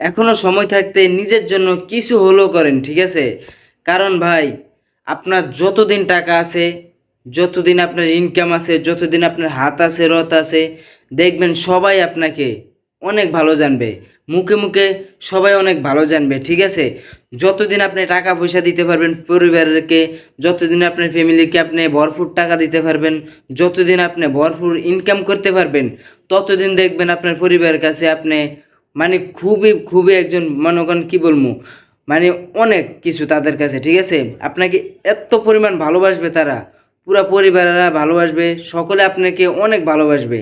এখনো সময় থাকতে নিজের জন্য কিছু হলেও করেন, ঠিক আছে? কারণ ভাই, আপনার যতদিন টাকা আছে, যতদিন আপনার ইনকাম আছে, যতদিন আপনার হাত আছে, রত আছে, দেখবেন সবাই আপনাকে অনেক ভালো জানবে। মুখে মুখে সবাই অনেক ভালো জানবে, ঠিক আছে? যতদিন আপনি টাকা পয়সা দিতে পারবেন পরিবারকে, যতদিন আপনার ফ্যামিলিকে আপনি ভরপুর টাকা দিতে পারবেন, যতদিন আপনি ভরপুর ইনকাম করতে পারবেন, ততদিন দেখবেন আপনার পরিবারের কাছে আপনি মানে খুবই খুবই একজন, মনে করেন কি বলবো, মানে অনেক কিছু তাদের কাছে, ঠিক আছে? আপনাকে এত পরিমাণ ভালোবাসবে তারা, পুরা পরিবারেরা ভালোবাসবে, সকলে আপনাকে অনেক ভালোবাসবে।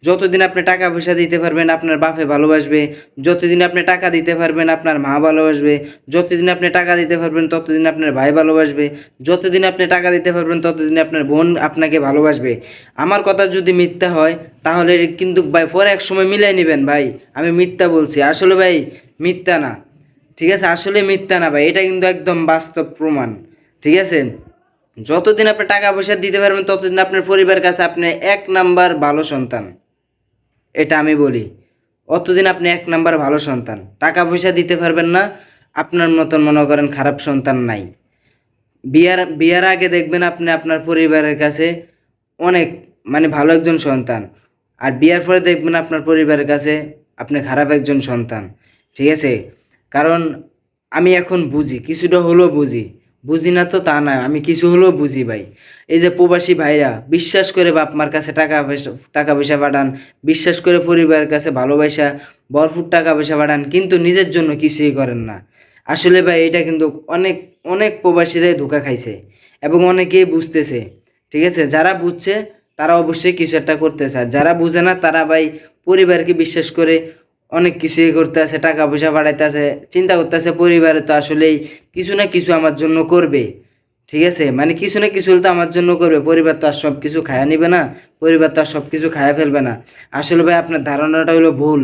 যতদিন আপনি টাকা পয়সা দিতে পারবেন আপনার বাপে ভালোবাসবে, যতদিন আপনি টাকা দিতে পারবেন আপনার মা ভালোবাসবে, যতদিন আপনি টাকা দিতে পারবেন ততদিন আপনার ভাই ভালোবাসবে, যতদিন আপনি টাকা দিতে পারবেন ততদিন আপনার বোন আপনাকে ভালোবাসবে। আমার কথা যদি মিথ্যা হয় তাহলে কিন্তু ভাই পরে এক সময় মিলাই নেবেন ভাই, আমি মিথ্যা বলছি, আসলে ভাই মিথ্যা না, ঠিক আছে? আসলে মিথ্যা না ভাই, এটা কিন্তু একদম বাস্তব প্রমাণ, ঠিক আছে? যতদিন আপনি টাকা পয়সা দিতে পারবেন ততদিন আপনার পরিবারের কাছে আপনি এক নাম্বার ভালো সন্তান, এটা আমি বলি। অতদিন আপনি এক নাম্বার ভালো সন্তান, টাকা পয়সা দিতে পারবেন না, আপনার মতন মনে করেন খারাপ সন্তান নাই। বিয়ার বিয়ার আগে দেখবেন আপনি আপনার পরিবারের কাছে অনেক মানে ভালো একজন সন্তান, আর বিয়ার পরে দেখবেন আপনার পরিবারের কাছে আপনি খারাপ একজন সন্তান, ঠিক আছে? কারণ আমি এখন বুঝি, কিছুটা হলেও বুঝি, বুঝি না তো তা না, আমি কিছু হলেও বুঝি ভাই। এই যে প্রবাসী ভাইরা বিশ্বাস করে বাপ মার কাছে টাকা পয়সা পাঠান, বিশ্বাস করে পরিবারের কাছে ভালোবাসা ভরপুর টাকা পয়সা পাঠান, কিন্তু নিজের জন্য কিছুই করেন না। আসলে ভাই এটা কিন্তু অনেক অনেক প্রবাসীরাই ধোঁকা খাইছে এবং অনেকেই বুঝতেছে, ঠিক আছে? যারা বুঝছে তারা অবশ্যই কিছু একটা করতেছে, আর যারা বুঝে না তারা ভাই পরিবারকে বিশ্বাস করে অনেক কিছুই করতে আছে, টাকা পয়সা বাড়াইতে আছে, চিন্তা করতেছে পরিবারে তো আসলেই কিছু না কিছু আমার জন্য করবে, ঠিক আছে? মানে কিছু না কিছু তো আমার জন্য করবে, পরিবার তো আর সব কিছু খায়া নিবে না, পরিবার তো আর সব কিছু খায়া ফেলবে না। আসলে ভাই আপনার ধারণাটা হলো ভুল।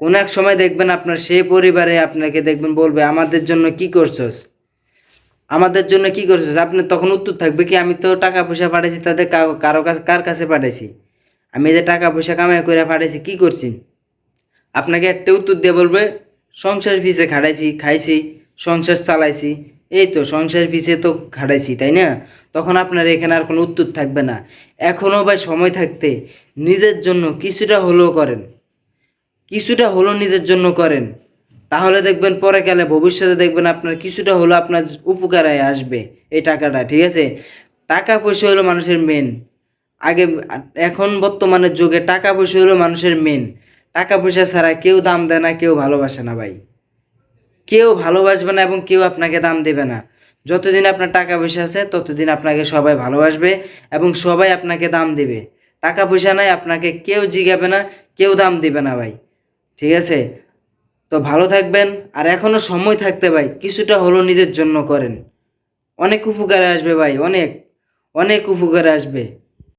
কোনো এক সময় দেখবেন আপনার সেই পরিবারে আপনাকে দেখবেন বলবে আমাদের জন্য কি করছস, আমাদের জন্য কি করছিস? আপনার তখন উত্তর থাকবে কি, আমি তো টাকা পয়সা পাঠাইছি তাদের কারো কাছে, কার কাছে পাঠাইছি? আমি যে টাকা পয়সা কামাই করে পাঠাইছি কি করছি? আপনাকে একটা উত্তর দিয়ে বলবে সংসার পিছে খাটাইছি, খাইছি, সংসার চালাইছি, এই তো সংসার পিছে তো খাটাইছি, তাই না? তখন আপনার এখানে আর কোনো উত্তর থাকবে না। এখনও ভাই সময় থাকতে নিজের জন্য কিছুটা হলেও করেন, কিছুটা হলেও নিজের জন্য করেন, তাহলে দেখবেন পরে গেলে ভবিষ্যতে দেখবেন আপনার কিছুটা হলেও আপনার উপকারে আসবে এই টাকাটা, ঠিক আছে? টাকা পয়সা হলো মানুষের মেন, আগে এখন বর্তমানের যুগে টাকা পয়সা হলো মানুষের মেন। টাকা পয়সা ছাড়া কেউ দাম দেয় না, কেউ ভালোবাসে না ভাই, কেউ ভালোবাসবে না এবং কেউ আপনাকে দাম দেবে না। যতদিন আপনার টাকা পয়সা আছে ততদিন আপনাকে সবাই ভালোবাসবে এবং সবাই আপনাকে দাম দিবে। টাকা পয়সা নাই আপনাকে কেউ জিগাবে না, কেউ দাম দিবে না ভাই, ঠিক আছে? তো ভালো থাকবেন, আর এখনো সময় থাকতে ভাই কিছুটা হলো নিজের জন্য করেন, অনেক উপকারে আসবে ভাই, অনেক অনেক উপকারে আসবে।